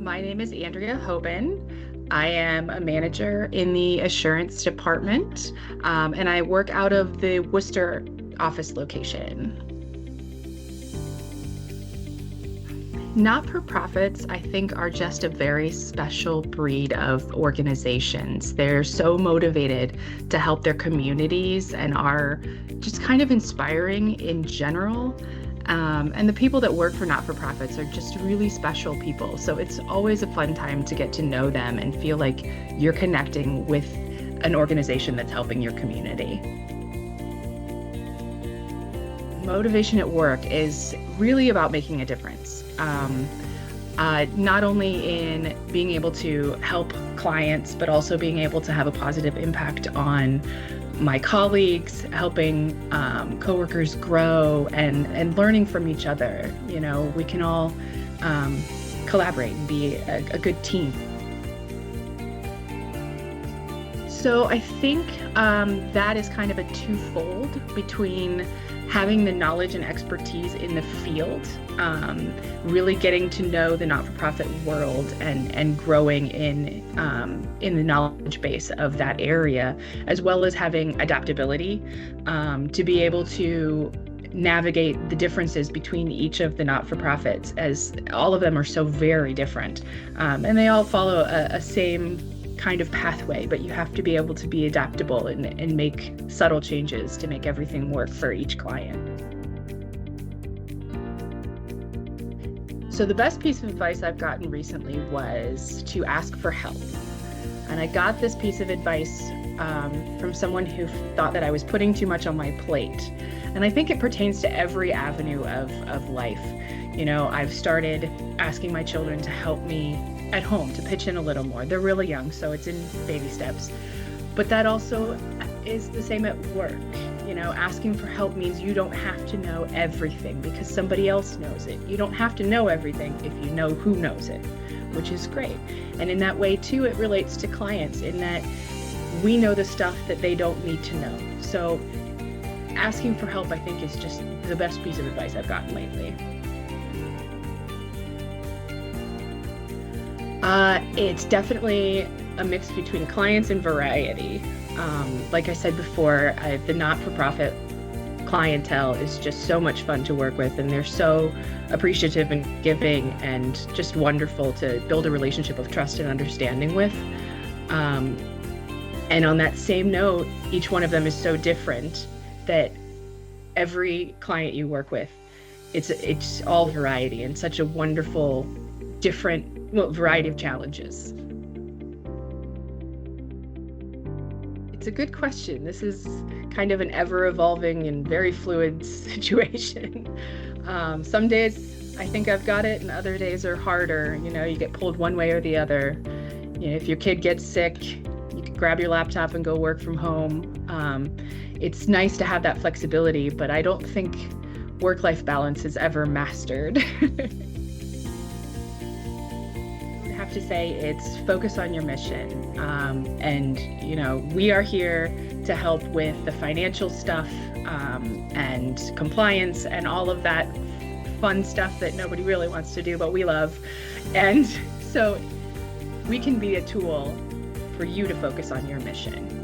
My name is Andrea Hoban. I am a manager in the assurance department, and I work out of the Worcester office location. Not-for-profits, I think, are just a very special breed of organizations. They're so motivated to help their communities and are just kind of inspiring in general. And the people that work for not-for-profits are just really special people. So it's always a fun time to get to know them and feel like you're connecting with an organization that's helping your community. Motivation at work is really about making a difference. Not only in being able to help clients, but also being able to have a positive impact on my colleagues, helping coworkers grow and learning from each other. You know, we can all collaborate and be a good team. So I think that is kind of a twofold between having the knowledge and expertise in the field, really getting to know the not-for-profit world and growing in the knowledge base of that area, as well as having adaptability to be able to navigate the differences between each of the not-for-profits, as all of them are so very different, and they all follow a same kind of pathway, but you have to be able to be adaptable and make subtle changes to make everything work for each client. So the best piece of advice I've gotten recently was to ask for help. And I got this piece of advice from someone who thought that I was putting too much on my plate. And I think it pertains to every avenue of life. You know, I've started asking my children to help me at home, to pitch in a little more. They're really young, so it's in baby steps. But that also is the same at work. You know, asking for help means you don't have to know everything because somebody else knows it. You don't have to know everything if you know who knows it, which is great. And in that way, too, it relates to clients in that we know the stuff that they don't need to know. So asking for help, I think, is just the best piece of advice I've gotten lately. It's definitely a mix between clients and variety. Like I said before, the not-for-profit clientele is just so much fun to work with, and they're so appreciative and giving and just wonderful to build a relationship of trust and understanding with. And on that same note, each one of them is so different that every client you work with, it's all variety and such a wonderful, different variety of challenges. It's a good question. This is kind of an ever-evolving and very fluid situation. Some days I think I've got it, and other days are harder. You know, you get pulled one way or the other. You know, if your kid gets sick, you can grab your laptop and go work from home. It's nice to have that flexibility, but I don't think work-life balance is ever mastered. I have to say it's focus on your mission. And, you know, we are here to help with the financial stuff and compliance and all of that fun stuff that nobody really wants to do, but we love. And so we can be a tool for you to focus on your mission.